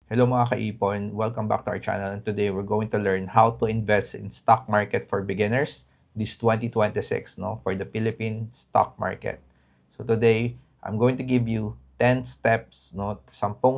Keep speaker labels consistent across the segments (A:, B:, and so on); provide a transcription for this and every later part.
A: Hello mga kaipon, welcome back to our channel, and today we're going to learn how to invest in stock market for beginners this 2026 for the Philippine stock market. So today, I'm going to give you 10 steps, 10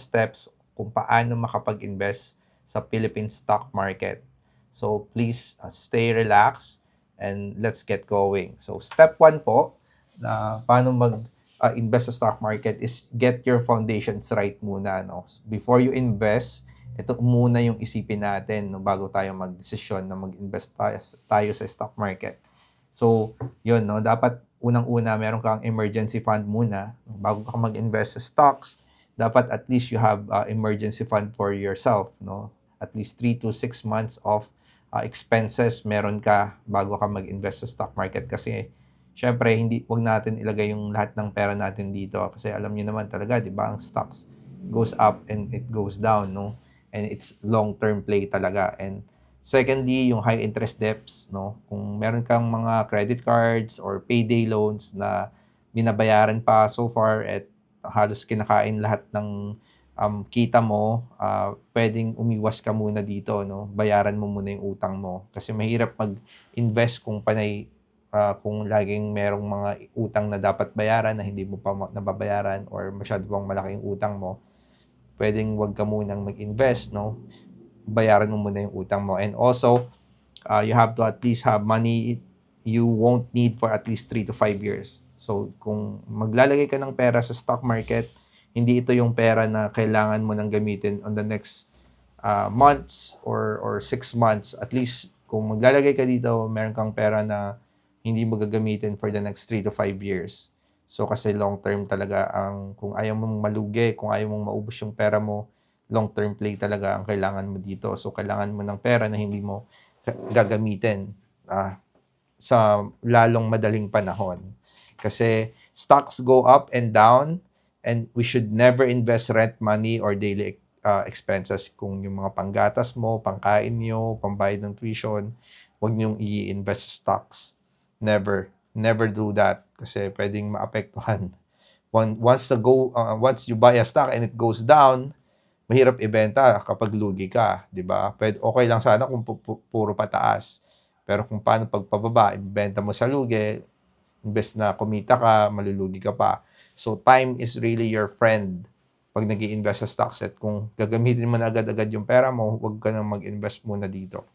A: steps kung paano makapag-invest sa Philippine stock market. So please stay relaxed and let's get going. So step 1 po na paano invest sa stock market is get your foundations right muna, no? Before you invest, ito muna yung isipin natin, no, bago tayo magdesisyon na mag-invest tayo sa stock market. So, yun, no, dapat unang-una meron kang emergency fund muna, no, bago ka mag-invest sa stocks. Dapat at least you have emergency fund for yourself, no? At least 3 to 6 months of expenses meron ka bago ka mag-invest sa stock market, kasi syempre, wag natin ilagay yung lahat ng pera natin dito, kasi alam niyo naman talaga, 'di ba, ang stocks goes up and it goes down, no? And it's long-term play talaga. And secondly, yung high interest debts, no? Kung meron kang mga credit cards or payday loans na binabayaran pa so far at halos kinakain lahat ng kita mo, pwedeng umiwas ka muna dito, no? Bayaran mo muna yung utang mo, kasi mahirap mag-invest kung laging merong mga utang na dapat bayaran na hindi mo pa nababayaran, or masyado pang malaki yung utang mo. Pwedeng wag ka munang mag-invest, no? Bayaran mo muna yung utang mo. And also, you have to at least have money you won't need for at least 3 to 5 years. So, kung maglalagay ka ng pera sa stock market, hindi ito yung pera na kailangan mo nang gamitin on the next months or 6 months. At least, kung maglalagay ka dito, meron kang pera na hindi mo gagamitin for the next 3 to 5 years. So, kasi long term talaga kung ayaw mong malugi, kung ayaw mong maubos yung pera mo, long term play talaga ang kailangan mo dito. So, kailangan mo ng pera na hindi mo gagamitin sa lalong madaling panahon. Kasi stocks go up and down, and we should never invest rent money or daily expenses. Kung yung mga panggatas mo, pangkain nyo, pambayad ng tuition, huwag nyong i-invest sa stocks. Never. Never do that, kasi pwedeng maapektuhan. Once you buy a stock and it goes down, mahirap ibenta kapag lugi ka, 'di ba? Okay lang sana kung puro pataas. Pero kung paano pagpababa, ibenta mo sa lugi, imbes na kumita ka, malulugi ka pa. So time is really your friend pag nag-iinvest sa stocks. At kung gagamitin mo na agad-agad yung pera mo, huwag ka nang mag-invest muna dito.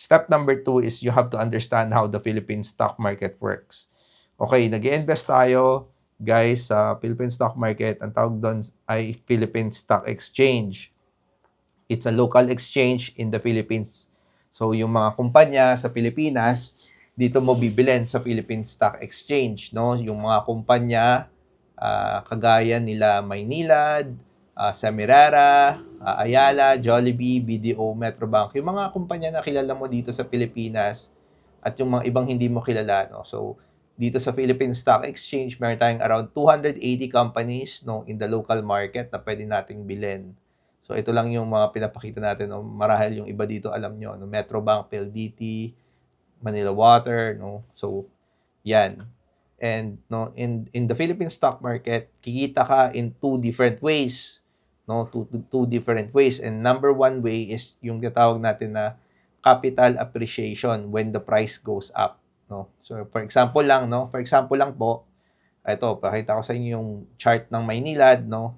A: Step number 2 is you have to understand how the Philippine stock market works. Okay, nag-invest tayo, guys, sa Philippine stock market. Ang tawag doon ay Philippine Stock Exchange. It's a local exchange in the Philippines. So, yung mga kumpanya sa Pilipinas, dito mo bibilin sa Philippine Stock Exchange, no? Yung mga kumpanya, kagaya nila Maynilad, Semirara, Ayala, Jollibee, BDO, Metrobank, yung mga kumpanya na kilala mo dito sa Pilipinas, at yung mga ibang hindi mo kilala, no? So, dito sa Philippine Stock Exchange, meron tayong around 280 companies, no, in the local market na pwede nating bilhin. So, ito lang yung mga pinapakita natin, no? Marahil yung iba dito alam nyo, no? Metrobank, PLDT, Manila Water, no? So, yan. And no, in the Philippine stock market, kikita ka in two different ways, no? Two different ways. And number one way is yung tinatawag natin na capital appreciation when the price goes up, no? So for example lang, no? For example lang po, ito, pakita ko sa inyo yung chart ng Maynilad, no?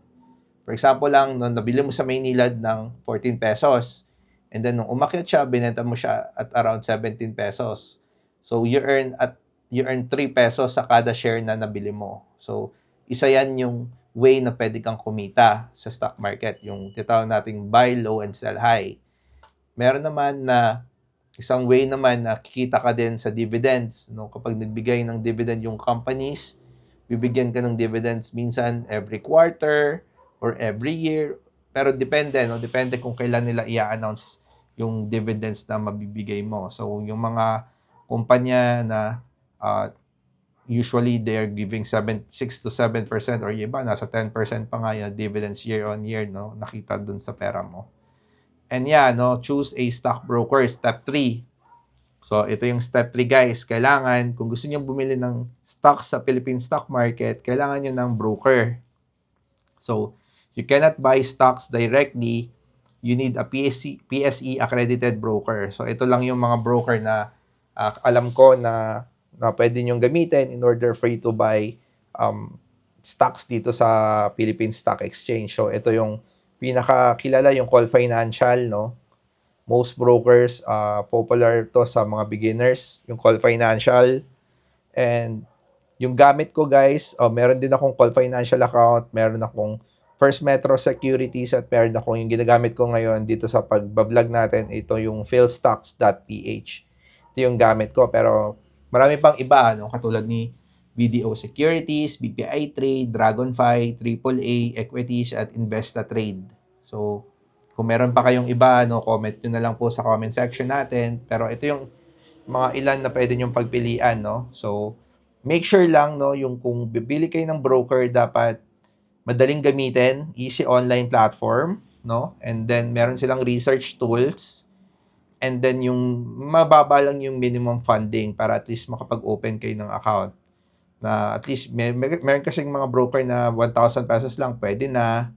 A: For example lang, no, nabili mo sa Maynilad ng 14 pesos. And then nung umakyat siya, binenta mo siya at around 17 pesos. So you earn 3 pesos sa kada share na nabili mo. So isa yan yung way na pwede kang kumita sa stock market, yung tinatawag nating buy low and sell high. Meron naman na isang way naman na kikita ka din sa dividends, no? Kapag nagbigay ng dividend yung companies, bibigyan ka ng dividends minsan every quarter or every year. Pero depende, no? Depende kung kailan nila i-announce yung dividends na mabibigay mo. So, yung mga kumpanya na usually they're giving 6 to 7%, or yung iba nasa 10% pa nga yung dividends year on year, no? Nakita dun sa pera mo. And yeah, no, choose a stockbroker, step 3. So, ito yung step 3, guys. Kailangan, kung gusto niyo bumili ng stocks sa Philippine stock market, kailangan niyo ng broker. So, You cannot buy stocks directly. You need a PSE accredited broker. So ito lang yung mga broker na alam ko na pwede nyong gamitin in order for you to buy stocks dito sa Philippine Stock Exchange. So ito yung pinakakilala, yung Call Financial, no? Most brokers, popular to sa mga beginners, yung Call Financial. And yung gamit ko guys, meron din akong Call Financial account, meron akong First Metro Securities, at meron akong yung ginagamit ko ngayon dito sa pagbablog natin, ito yung philstocks.ph. Ito yung gamit ko, pero marami pang iba, no? Katulad ni BDO Securities, BPI Trade, Dragonfly, AAA, Equities, at Investa Trade. So, kung meron pa kayong iba, no, comment nyo na lang po sa comment section natin. Pero ito yung mga ilan na pwede nyong pagpilian, no? So, make sure lang, no, yung kung bibili kayo ng broker, dapat madaling gamitin, easy online platform, no? And then, meron silang research tools. And then, yung mababa lang yung minimum funding para at least makapag-open kayo ng account. Na at least, meron kasing mga broker na 1,000 pesos lang, pwede na.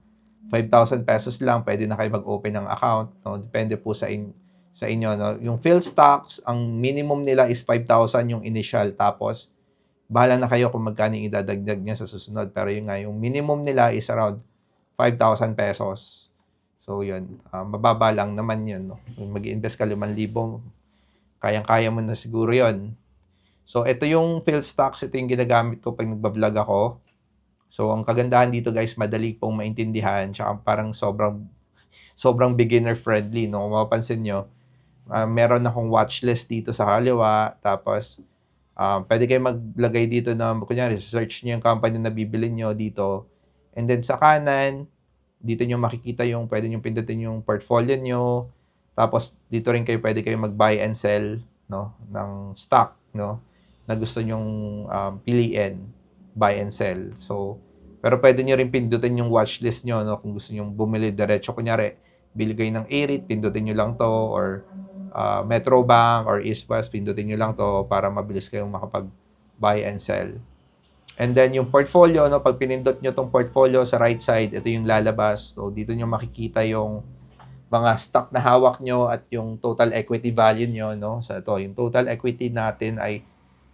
A: 5,000 pesos lang, pwede na kayo mag-open ng account. No? Depende po sa inyo. No? Yung PhilStocks, ang minimum nila is 5,000 yung initial. Tapos, bahala na kayo kung magkano idadagdag niya sa susunod. Pero yun nga, yung minimum nila is around 5,000 pesos. So, yun. Mababa lang naman yun. No? Mag-i-invest ka 5,000, kayang-kaya mo na siguro yun. So, ito yung PhilStocks. Ito yung ginagamit ko pag nagbablog ako. So, ang kagandahan dito guys, madali pong maintindihan. Tsaka parang sobrang beginner friendly. No? Kung mapapansin nyo, meron akong watchlist dito sa kaliwa. Tapos, pwede kayo maglagay dito na, kunyari, search nyo yung company na bibili nyo dito. And then sa kanan, dito nyo makikita yung, pwede nyo pindutin yung portfolio nyo. Tapos, dito rin pwede kayo mag-buy and sell, no, ng stock, no, na gusto nyong piliin, buy and sell. So, pero pwede nyo rin pindutin yung watchlist nyo, no, kung gusto nyo bumili diretso. Kunyari, bili kayo ng A-REIT, pindutin nyo lang to, or Metro Bank or East West, pindutin nyo lang to para mabilis kayong makapag-buy and sell. And then yung portfolio, no, pag pinindot nyo tong portfolio sa right side, ito yung lalabas. So, dito nyo makikita yung mga stock na hawak nyo at yung total equity value nyo, no. So, ito, yung total equity natin ay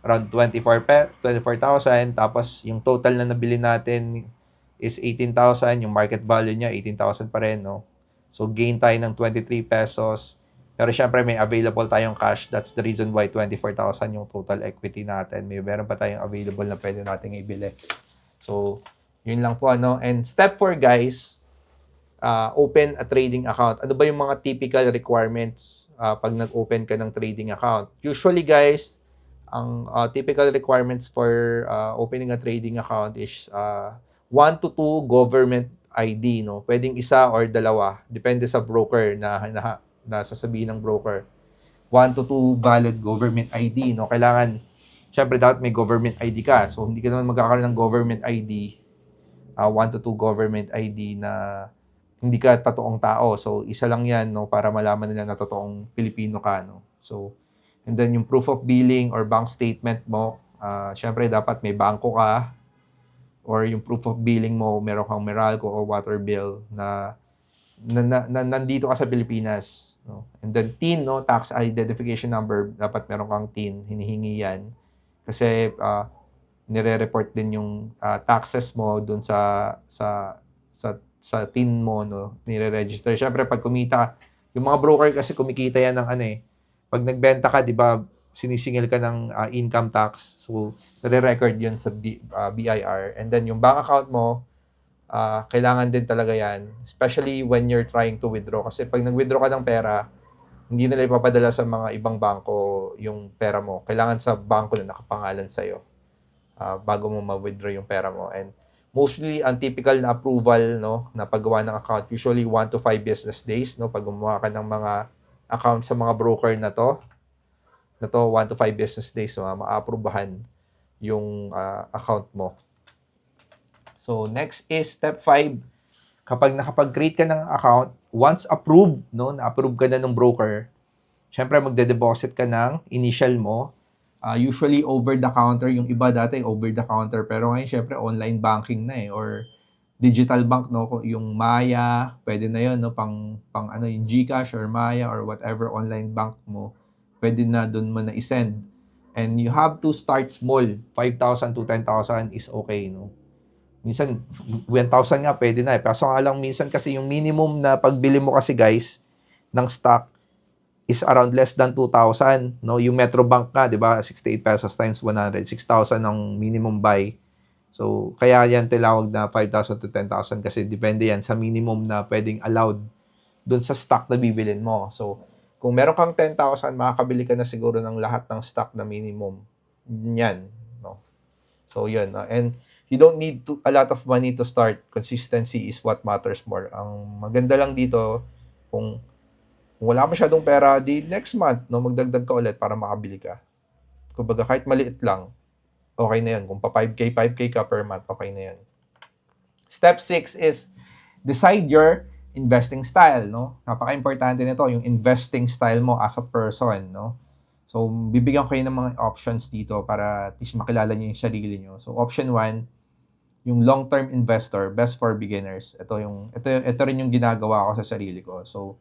A: around 24,000. Tapos, yung total na nabili natin is 18,000. Yung market value niya, 18,000 pa rin, no. So, gain tayo ng 23 pesos. Pero syempre may available tayong cash. That's the reason why 24,000 yung total equity natin. Meron pa tayong available na pwede nating ibili. So, yun lang po, ano. And step 4 guys, open a trading account. Ano ba yung mga typical requirements pag nag-open ka ng trading account? Usually guys, ang typical requirements for opening a trading account is 1 to 2 government ID, no? Pwedeng isa or dalawa. Depende sa broker na sasabihin ng broker. 1 to 2 valid government ID, no? Kailangan, syempre dapat may government ID ka. So, hindi ka naman magkakaroon ng government ID, 1 to 2 government ID na hindi ka totoong tao. So, isa lang yan, no? Para malaman nila na totoong Pilipino ka, no? So, and then yung proof of billing or bank statement mo, syempre dapat may bangko ka, or yung proof of billing mo, meron kang Meralco o water bill na nandito ka sa Pilipinas, no? And then TIN, no, tax identification number, dapat meron kang TIN, hinihingi yan. Kasi nire-report din yung taxes mo dun sa TIN mo, no, nire-register. Syempre pag kumita, yung mga broker kasi kumikita yan ng pag nagbenta ka, di ba, sinisingil ka ng income tax. So, nare-record yun sa BIR. And then, yung bank account mo, kailangan din talaga yan. Especially when you're trying to withdraw. Kasi pag nag-withdraw ka ng pera, hindi nila ipapadala sa mga ibang bangko yung pera mo. Kailangan sa bangko na nakapangalan sa'yo bago mo ma-withdraw yung pera mo. And mostly, ang typical na approval, no, na paggawa ng account, usually 1 to 5 business days, no, pag gumawa ka ng mga account sa mga broker na to 1 to 5 business days, so ma-approbahan yung account mo. So, next is step 5. Kapag nakapag-create ka ng account, once approved, no, na-approve ka na ng broker, syempre magde-deposit ka ng initial mo. Usually over the counter, yung iba dati over the counter, pero ngayon syempre online banking na or digital bank, no, yung Maya, pwede na yun, no, pang ano, yung GCash or Maya or whatever online bank mo, pwede na doon mo na isend. And you have to start small. 5,000 to 10,000 is okay, no. Minsan 1,000 nga pwede na eh. Kaso nga lang minsan kasi yung minimum na pagbili mo kasi guys ng stock is around less than 2,000, no? Yung Metrobank nga, 'di ba? 68 pesos times 100, 6,000 ang minimum buy. So, kaya yan tinawag na 5,000 to 10,000 kasi depende yan sa minimum na pwedeng allowed dun sa stock na bibilin mo. So, kung meron kang 10,000, makakabili ka na siguro ng lahat ng stock na minimum. Yan, no? So, yun. And you don't need a lot of money to start. Consistency is what matters more. Ang maganda lang dito, kung wala masyadong pera, di next month, no, magdagdag ka ulit para makabili ka. Kumbaga, kahit maliit lang, okay na yun. Kung pa 5K ka per month, okay na yun. Step 6 is decide your investing style, no? Napaka-importante nito, yung investing style mo as a person, no? So, bibigyan ko kayo ng mga options dito para at least makilala nyo yung sarili nyo. So, option 1, yung long-term investor, best for beginners. Ito rin yung ginagawa ko sa sarili ko. So,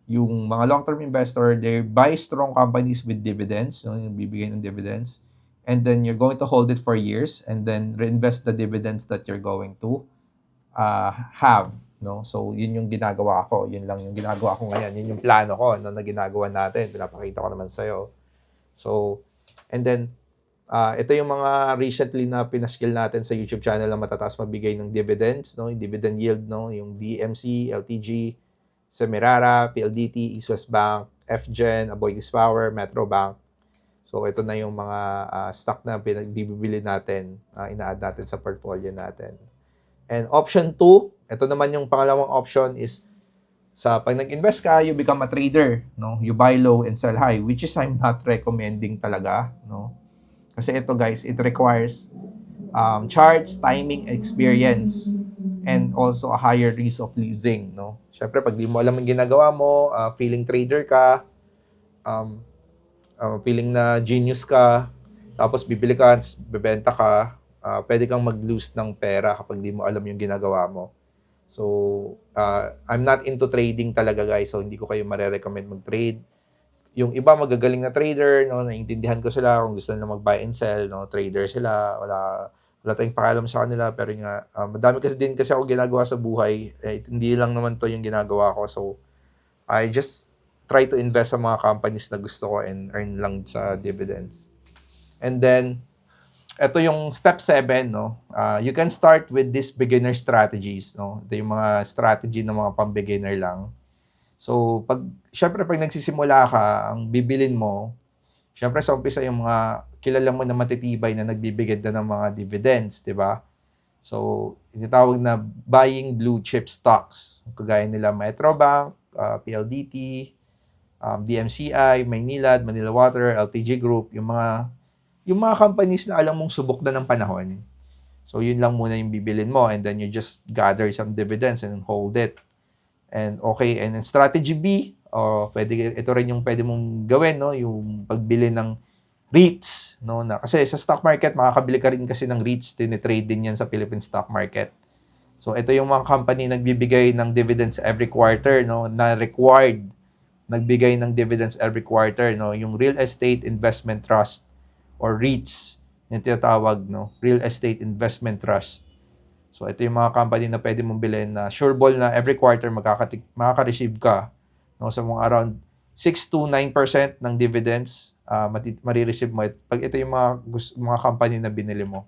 A: yung mga long-term investor, they buy strong companies with dividends, no? Yung bibigay ng dividends. And then you're going to hold it for years and then reinvest the dividends that you're going to have, no? So, yun yung ginagawa ko. Yun lang yung ginagawa ko ngayon. Yun yung plano ko, no, na ginagawa natin. Pinapakita ko naman sa'yo. So, and then, ito yung mga recently na pinaskill natin sa YouTube channel na matataas magbigay ng dividends, no? Yung dividend yield, no? Yung DMC, LTG, Semirara, PLDT, East West Bank, FGen, Aboitiz Power, Metrobank. So, ito na yung mga stock na bibili natin, ina-add natin sa portfolio natin. And option 2, ito naman yung pangalawang option is pag nag-invest ka, you become a trader, no? You buy low and sell high, which is I'm not recommending talaga, no? Kasi ito guys, it requires charts, timing, experience, and also a higher risk of losing, no? Syempre, pag di mo alam ang ginagawa mo, feeling trader ka, feeling na genius ka, tapos bibili ka, bebenta ka, pwede kang mag-lose ng pera kapag di mo alam yung ginagawa mo. So, I'm not into trading talaga guys, so hindi ko kayo marirecommend mag-trade. Yung iba magagaling na trader, no, naiintindihan ko sila kung gusto nila mag-buy and sell, no, trader sila, wala tayong pakialam sa kanila, pero nga, madami kasi ako ginagawa sa buhay, hindi lang naman to yung ginagawa ko, so, I just try to invest sa mga companies na gusto ko and earn lang sa dividends. And then, ito yung step 7, no? You can start with these beginner strategies, no? Ito yung mga strategy ng mga pang-beginner lang. So, syempre pag nagsisimula ka, ang bibilin mo, syempre sa umpisa yung mga kilala mo na matitibay na nagbibigay na ng mga dividends, di ba? So, tinatawag na buying blue chip stocks. Kagaya nila Metrobank, PLDT, DMCI, Maynilad, Manila Water, LTG Group, yung mga companies na alam mong subok na ng panahon. So, yun lang muna yung bibilin mo and then you just gather some dividends and hold it. And okay, and then strategy B, ito rin yung pwede mong gawin, no? Yung pagbili ng REITs, no? Kasi sa stock market, makakabili ka rin kasi ng REITs, tinitrade din yan sa Philippine stock market. So, ito yung mga company nagbibigay ng dividends every quarter, no? Na required nagbigay ng dividends every quarter, no? Yung Real Estate Investment Trust or REITs, yung tinatawag, no? Real Estate Investment Trust. So, ito yung mga company na pwede mong bilhin na sure ball na every quarter makaka-receive ka, no? So, mga around 6 to 9% ng dividends marireceive mo pag ito yung mga company na binili mo.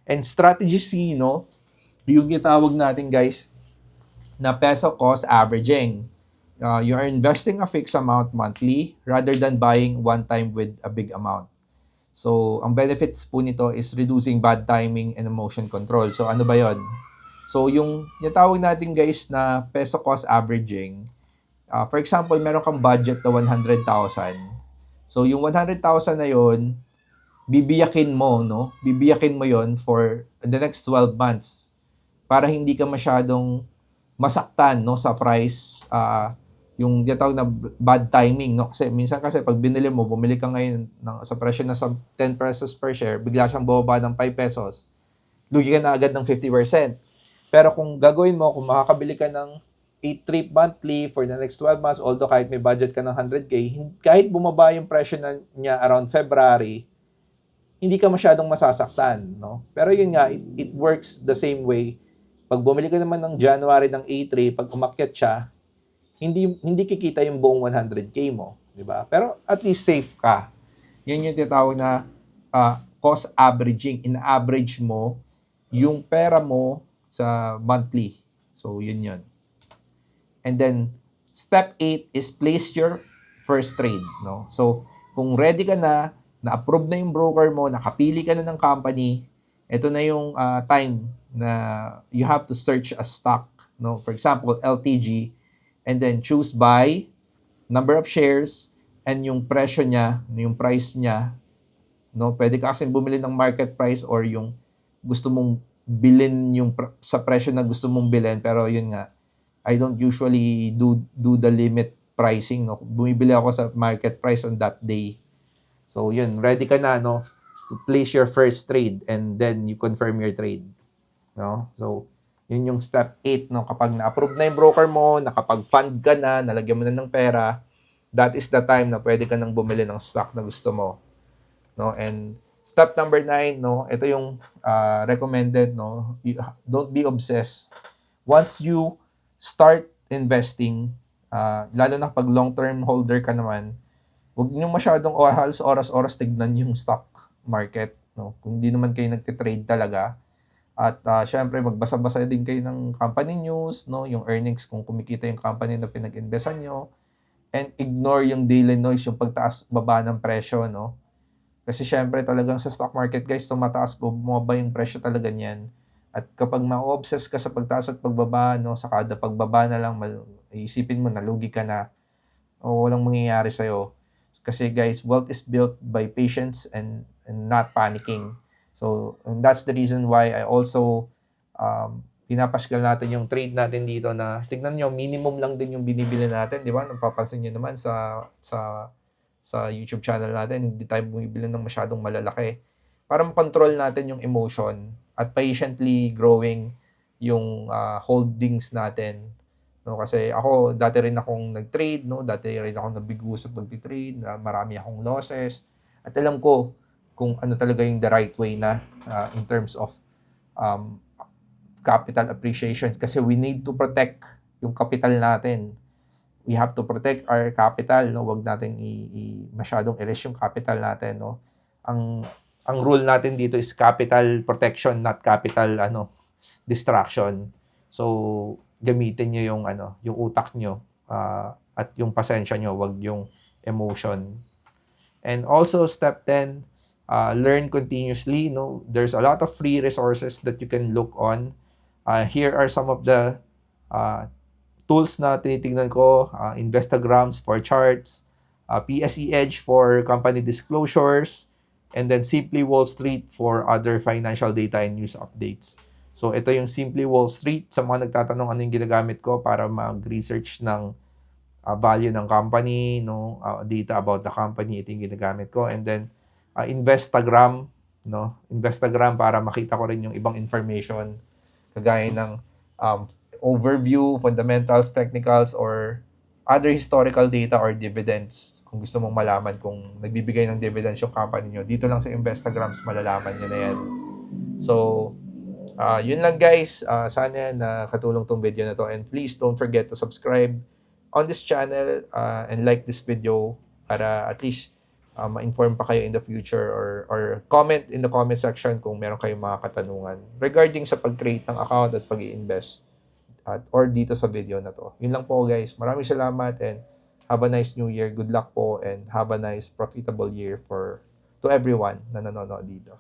A: And strategy C, no? Yung gitawag natin guys na peso cost averaging. You are investing a fixed amount monthly rather than buying one time with a big amount. So, ang benefits po nito is reducing bad timing and emotion control. So, ano ba yon? So, yung tawag natin guys na peso cost averaging, for example, meron kang budget na 100,000. So, yung 100,000 na yon, bibiyakin mo, no? Bibiyakin mo yon for the next 12 months para hindi ka masyadong masaktan, no, sa price, yung tinatawag na bad timing, no? Kasi minsan pag binili mo, bumili ka ngayon sa presyo na sa 10 pesos per share, bigla siyang bababa ng 5 pesos, lugi ka na agad ng 50%. Pero kung gagawin mo, kung makakabili ka ng 8 trip monthly for the next 12 months, although kahit may budget ka ng 100K, kahit bumaba yung presyo niya around February, hindi ka masyadong masasaktan, no? Pero yun nga, it works the same way. Pag bumili ka naman ng January ng A3, pag umakyat siya, hindi kikita yung buong 100K mo, di ba? Pero at least safe ka. Yun yung tinatawag na cost averaging. In-average mo yung pera mo sa monthly. So, yun yun. And then, step 8 is place your first trade, no? So, kung ready ka na-approve na yung broker mo, nakapili ka na ng company, ito na yung time na you have to search a stock, no? For example, LTG, and then choose buy, number of shares, and yung presyo niya, yung price niya, no? Pwede ka kasing bumili ng market price or yung gusto mong bilhin yung sa presyo na gusto mong bilhin, pero yun nga, I don't usually do the limit pricing, no? Bumibili ako sa market price on that day. So yun, ready ka na, no, to place your first trade and then you confirm your trade, no? So yun yung step 8, no? Kapag na-approve na yung broker mo, nakapag-fund ka na, nalagyan mo na ng pera, that is the time na pwede ka nang bumili ng stock na gusto mo, no? And step number 9, no, ito yung recommended, no? Don't be obsessed. Once you start investing, lalo na pag long-term holder ka naman, huwag niyo masyadong halos oras-oras tignan yung stock market, no? Kung hindi naman kayo nagtitrade talaga. At syempre, magbasa-basa din kayo ng company news, no? Yung earnings, kung kumikita yung company na pinag-investan nyo. And ignore yung daily noise, yung pagtaas-baba ng presyo, no? Kasi syempre, talagang sa stock market, guys, tumataas, bumaba yung presyo talaga niyan. At kapag ma-obsess ka sa pagtaas at pagbaba, no? Sa kada pagbaba na lang, isipin mo, nalugi ka na. O walang mangyayari sa'yo. Kasi guys, wealth is built by patience and not panicking. So, and that's the reason why I also pinapaskal natin yung trade natin dito na tignan nyo, minimum lang din yung binibili natin, di ba? Napapansin nyo naman sa YouTube channel natin, hindi tayo bumibili ng masyadong malalaki para makontrol natin yung emotion at patiently growing yung holdings natin. No, kasi ako, dati rin akong nag-trade, no? Dati rin akong nabigo sa pag-trade, marami akong losses. At alam ko kung ano talaga yung the right way na in terms of capital appreciation. Kasi we need to protect yung capital natin. We have to protect our capital, no? Huwag natin masyadong i-risk yung capital natin, no? Ang rule natin dito is capital protection, not capital distraction. So, gamitin nyo yung utak nyo at yung pasensya nyo, wag yung emotion. And also, step 10, learn continuously. No? There's a lot of free resources that you can look on. Here are some of the tools na tinitingnan ko. Investograms for charts, PSE Edge for company disclosures, and then Simply Wall Street for other financial data and news updates. So, ito yung Simply Wall Street. Sa mga nagtatanong ano yung ginagamit ko para mag-research ng value ng company, no, data about the company, ito yung ginagamit ko. And then, Investagram, no? Investagram para makita ko rin yung ibang information kagaya ng overview, fundamentals, technicals, or other historical data or dividends. Kung gusto mong malaman kung nagbibigay ng dividends yung company nyo, dito lang sa Investagrams malalaman nyo na yan. So, yun lang guys. Sana nakatulong tong video na to. And please don't forget to subscribe on this channel and like this video para at least ma-inform pa kayo in the future or comment in the comment section kung meron kayong mga katanungan regarding sa pag-create ng account at pag-i-invest or dito sa video na to. Yun lang po guys. Maraming salamat and have a nice new year. Good luck po and have a nice profitable year to everyone na nanonood dito.